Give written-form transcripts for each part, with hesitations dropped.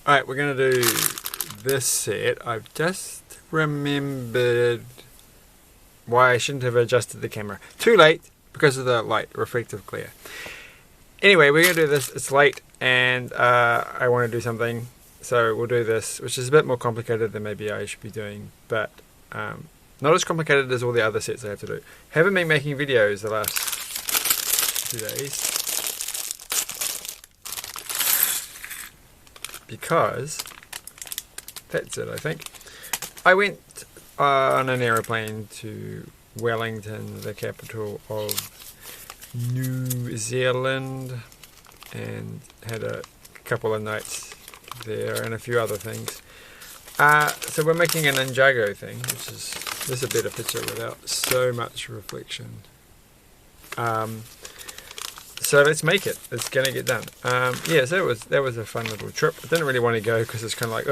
Alright, we're going to do this set. I've just remembered why I shouldn't have adjusted the camera. Too late because of the light, reflective glare. Anyway, we're going to do this. It's late and I want to do something. So we'll do this, which is a bit more complicated than maybe I should be doing. But not as complicated as all the other sets I have to do. Haven't been making videos the last 2 days. Because, that's it I think, I went on an aeroplane to Wellington, the capital of New Zealand, and had a couple of nights there and a few other things. So we're making a Ninjago thing, which is, this is a better picture without so much reflection. So let's make it. It's gonna get done. Yeah, so that was a fun little trip. I didn't really want to go because it's kind of like,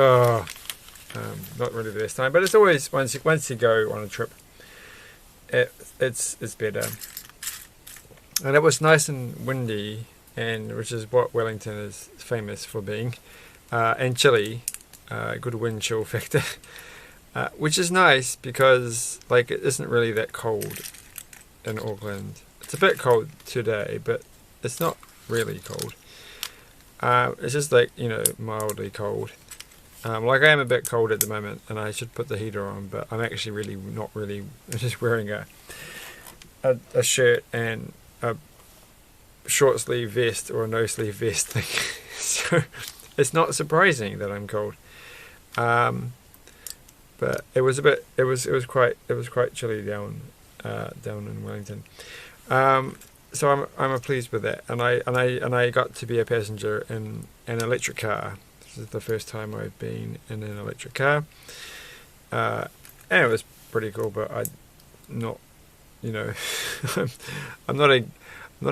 not really the best time. But it's always once you go on a trip, it's better. And it was nice and windy, and which is what Wellington is famous for being, and chilly, good wind chill factor, which is nice because like it isn't really that cold in Auckland. It's a bit cold today, but it's not really cold. It's just like, you know, mildly cold. Like I am a bit cold at the moment and I should put the heater on, but I'm actually really not really. I'm just wearing a shirt and a short sleeve vest or a no sleeve vest thing. So it's not surprising that I'm cold. But it was a bit. It was quite chilly down in Wellington. So I'm pleased with that, and I got to be a passenger in an electric car. This is the first time I've been in an electric car, and it was pretty cool. But I'm not, you know, I'm not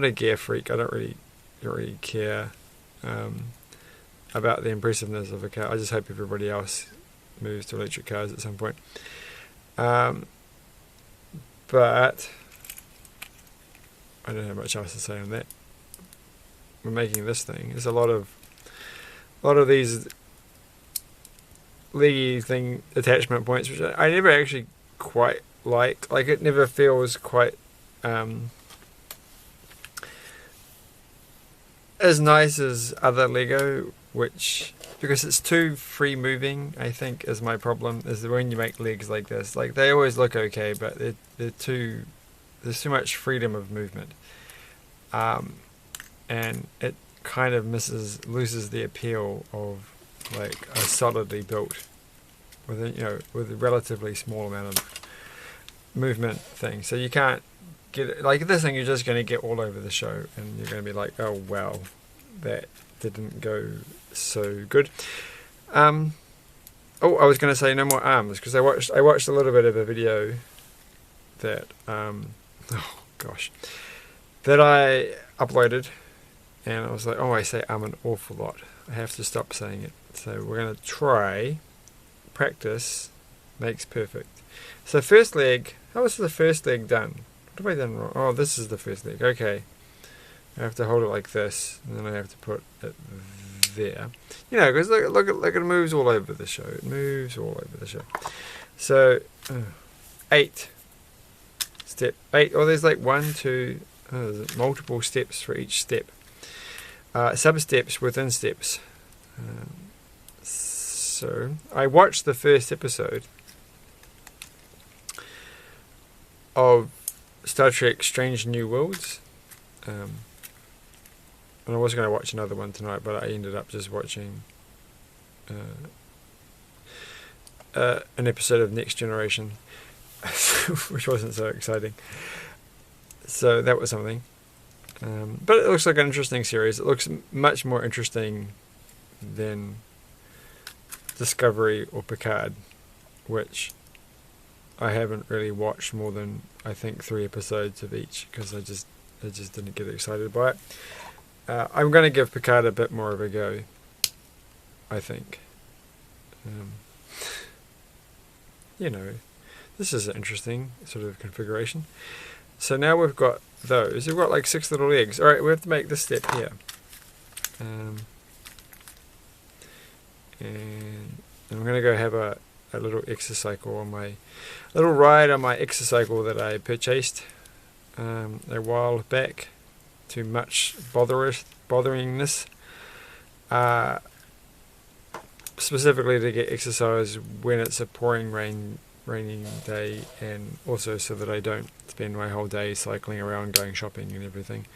a gear freak. I don't really care about the impressiveness of a car. I just hope everybody else moves to electric cars at some point. But I don't have much else to say on that. We're making this thing. There's a lot of these leggy thing attachment points, which I never actually quite like. Like it never feels quite as nice as other Lego, which because it's too free moving, I think is my problem. Is when you make legs like this, like they always look okay, but they're too. There's too much freedom of movement, and it kind of loses the appeal of like a solidly built, with a relatively small amount of movement thing. So you can't get it, like this thing. You're just going to get all over the show, and you're going to be like, oh well, that didn't go so good. Oh, I was going to say no more arms because I watched a little bit of a video that oh gosh, that I uploaded, and I was like, oh, I say an awful lot. I have to stop saying it. So we're going to try. Practice makes perfect. So first leg, how was the first leg done? What have I done wrong? Oh, this is the first leg. Okay. I have to hold it like this, and then I have to put it there. You know, because look, it moves all over the show. It moves all over the show. So, 8. Step 8. Oh, there's like 1, 2, there's multiple steps for each step. Sub-steps within steps. So, I watched the first episode of Star Trek Strange New Worlds. And I was going to watch another one tonight, but I ended up just watching an episode of Next Generation, which wasn't so exciting. So that was something. But it looks like an interesting series. It looks much more interesting than Discovery or Picard, which I haven't really watched more than I think 3 episodes of each because I just didn't get excited by it. I'm going to give Picard a bit more of a go, I think. You know, this is an interesting sort of configuration. So now we've got those. We've got like 6 little eggs. Alright, we have to make this step here. and I'm going to go have a little exercycle on my little ride on my exercycle that I purchased a while back. Too much botheringness. Specifically to get exercise when it's a pouring raining day, and also so that I don't spend my whole day cycling around going shopping and everything.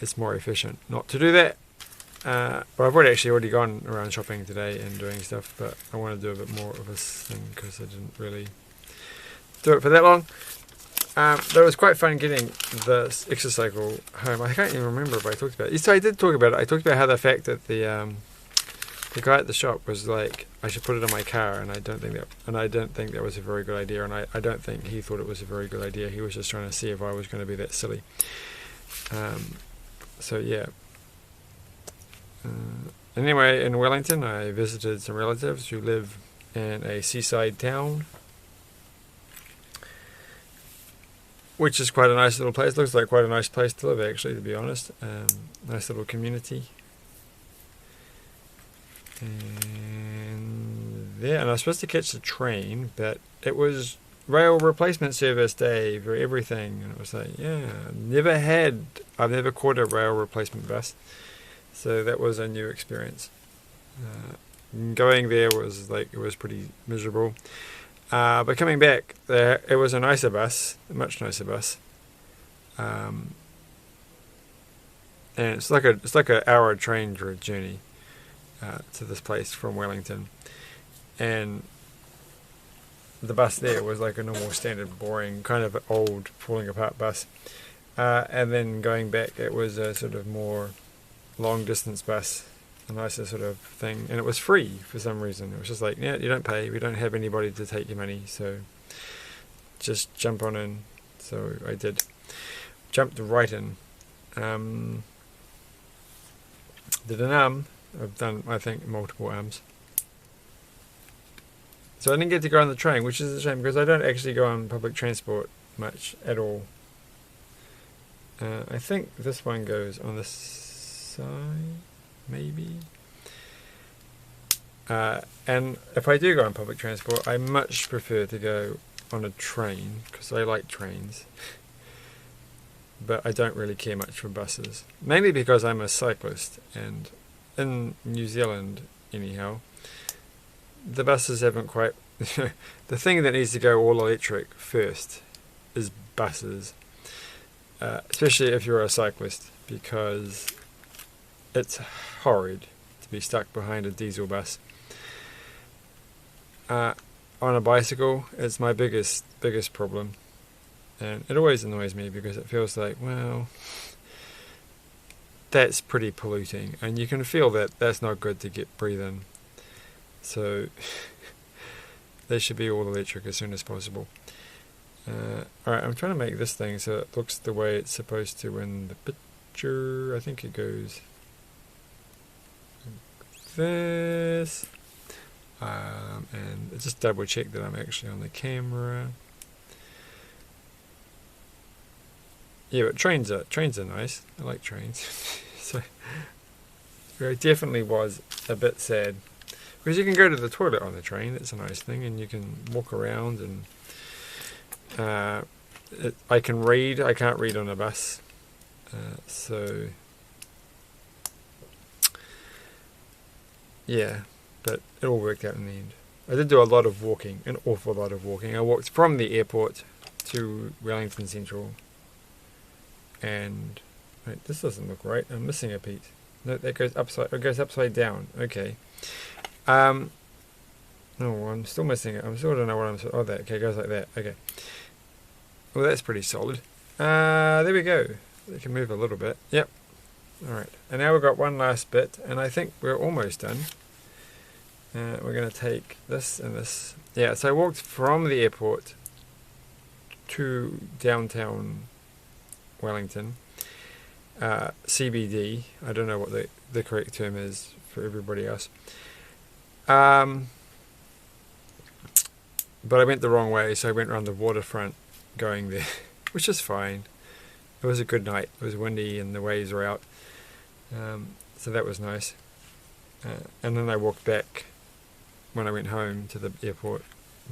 It's more efficient not to do that. But I've already gone around shopping today and doing stuff, but I want to do a bit more of this thing because I didn't really do it for that long. But it was quite fun getting the exercycle home. I can't even remember if I talked about it. So I did talk about it. I talked about how the fact that the guy at the shop was like, I should put it in my car, and I don't think that was a very good idea, and I don't think he thought it was a very good idea. He was just trying to see if I was going to be that silly. So yeah. Anyway, in Wellington, I visited some relatives who live in a seaside town, which is quite a nice little place. Looks like quite a nice place to live, actually, to be honest. Nice little community. And I was supposed to catch the train, but it was rail replacement service day for everything, and it was like, yeah, I've never caught a rail replacement bus, so that was a new experience. Going there was like, it was pretty miserable, but coming back there, it was a nicer bus, a much nicer bus, and it's like an hour train journey to this place from Wellington, and the bus there was like a normal, standard, boring, kind of old, falling apart bus. And then going back, it was a sort of more long distance bus, a nicer sort of thing. And it was free for some reason. It was just like, yeah, you don't pay. We don't have anybody to take your money. So just jump on in. So I did. Jumped right in. Did an I've done, I think, multiple arms. So I didn't get to go on the train, which is a shame because I don't actually go on public transport much at all. I think this one goes on this side, maybe. And if I do go on public transport, I much prefer to go on a train because I like trains. But I don't really care much for buses. Mainly because I'm a cyclist, and in New Zealand, anyhow, the buses haven't quite... the thing that needs to go all electric first is buses. Especially if you're a cyclist, because it's horrid to be stuck behind a diesel bus. On a bicycle, it's my biggest problem. And it always annoys me because it feels like, well, that's pretty polluting. And you can feel that that's not good to get breathing. So they should be all electric as soon as possible. Alright, I'm trying to make this thing so it looks the way it's supposed to in the picture. I think it goes like this. And just double check that I'm actually on the camera. Yeah, but trains are nice. I like trains. So it definitely was a bit sad. Because you can go to the toilet on the train, it's a nice thing, and you can walk around, and I can read. I can't read on a bus, so yeah, but it all worked out in the end. I did do a lot of walking, an awful lot of walking. I walked from the airport to Wellington Central, and wait, this doesn't look right. I'm missing a piece. No, that goes upside. It goes upside down. Okay. No, I'm still missing it. I still don't know what I'm... Oh, that. Okay, it goes like that. Okay. Well, that's pretty solid. There we go. We can move a little bit. Yep. Alright. And now we've got one last bit, and I think we're almost done. We're going to take this and this. Yeah, so I walked from the airport to downtown Wellington. CBD. I don't know what the correct term is for everybody else. But I went the wrong way, so I went around the waterfront going there, which is fine. It was a good night. It was windy and the waves were out, so that was nice. And then I walked back when I went home to the airport,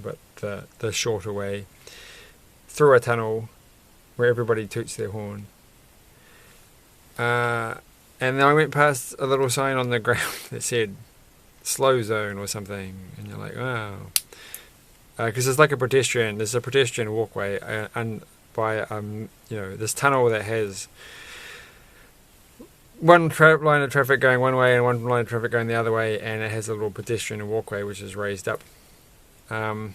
but the shorter way, through a tunnel where everybody toots their horn. And then I went past a little sign on the ground that said slow zone or something, and you're like, wow. Because there's like there's a pedestrian walkway and by this tunnel that has one line of traffic going one way and one line of traffic going the other way, and it has a little pedestrian walkway which is raised up. And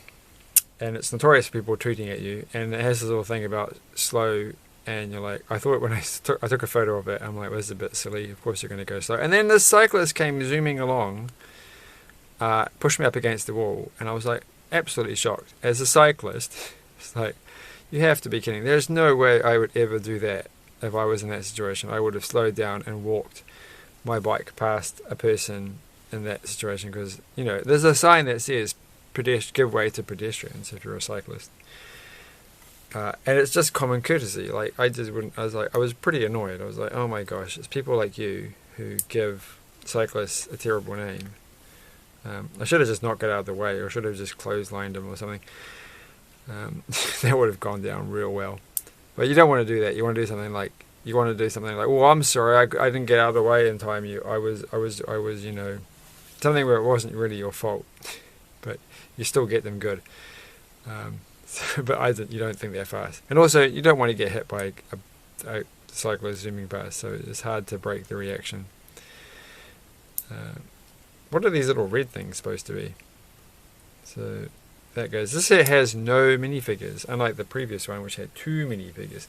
it's notorious for people tooting at you, and it has this little thing about slow, and you're like, I thought when I took a photo of it, I'm like, well, this is a bit silly, of course you're going to go slow. And then this cyclist came zooming along, pushed me up against the wall, and I was like, absolutely shocked. As a cyclist, it's like, you have to be kidding. There's no way I would ever do that if I was in that situation. I would have slowed down and walked my bike past a person in that situation, because, there's a sign that says give way to pedestrians if you're a cyclist. And it's just common courtesy. Like, I was pretty annoyed. I was like, oh my gosh, it's people like you who give cyclists a terrible name. I should have just not got out of the way, or should have just clotheslined him or something. That would have gone down real well. But you don't want to do that. You want to do something like, oh, I'm sorry, I didn't get out of the way in time. I was, something where it wasn't really your fault, but you still get them good. But you don't think they're fast, and also you don't want to get hit by a cyclist zooming past. So it's hard to break the reaction. What are these little red things supposed to be? So that goes. This here has no minifigures, unlike the previous one, which had 2 minifigures.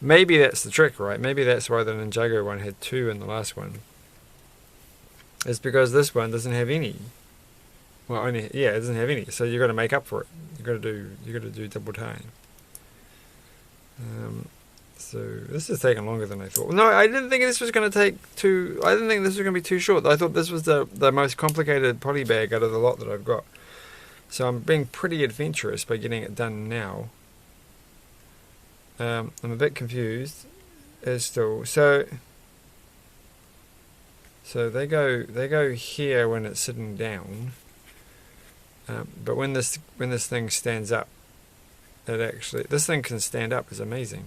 Maybe that's the trick, right? Maybe that's why the Ninjago one had 2 in the last one. It's because this one doesn't have any. Well, it doesn't have any. So you got to make up for it. You got to do double time. So this is taking longer than I thought. No, I didn't think this was going to take too. I didn't think this was going to be too short. I thought this was the most complicated polybag out of the lot that I've got. So I'm being pretty adventurous by getting it done now. I'm a bit confused as still. So they go here when it's sitting down. But when this thing stands up, this thing can stand up. Is amazing.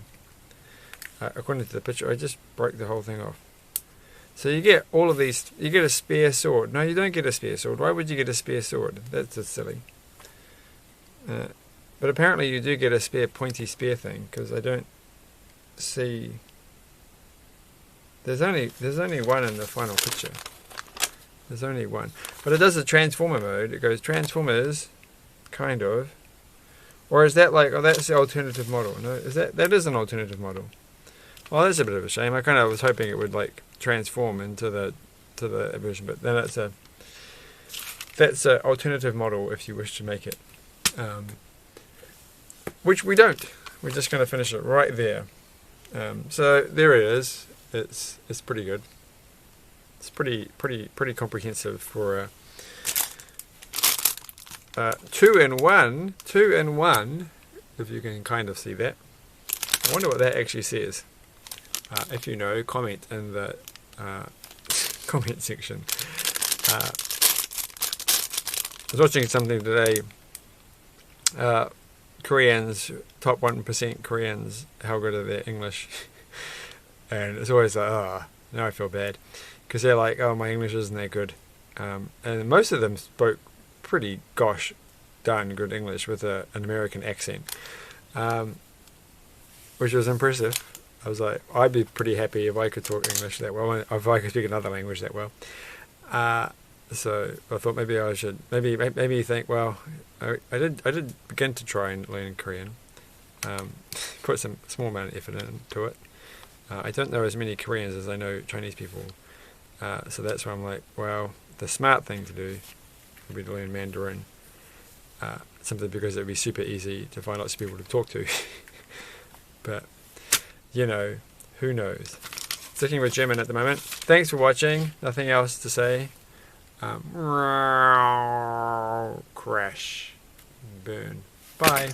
According to the picture, I just broke the whole thing off. So you get all of these. You get a spare sword. No, you don't get a spare sword. Why would you get a spare sword? That's just silly. But apparently you do get a spare pointy spear thing, because I don't see. There's only one in the final picture. There's only one, but it does the transformer mode. It goes transformers, kind of, or is that like? Oh, that's the alternative model. No, that is an alternative model. Well, that's a bit of a shame. I kind of was hoping it would like transform into the version, but then that's an alternative model if you wish to make it, which we don't. We're just going to finish it right there. So there it is. It's pretty good. It's pretty comprehensive for a 2-in-1. 2-in-1, if you can kind of see that. I wonder what that actually says. If you know, comment in the comment section. I was watching something today. Koreans, top 1% Koreans, how good are their English? And it's always like, now I feel bad. Because they're like, oh, my English isn't that good. And most of them spoke pretty gosh darn good English with an American accent. Which was impressive. I was like, I'd be pretty happy if I could talk English that well, if I could speak another language that well. So I thought maybe I should, maybe think, well, I did begin to try and learn Korean. Put some small amount of effort into it. I don't know as many Koreans as I know Chinese people. So that's why I'm like, well, the smart thing to do would be to learn Mandarin. Simply because it would be super easy to find lots of people to talk to. But, who knows. Sticking with German at the moment. Thanks for watching. Nothing else to say. Crash. Burn. Bye.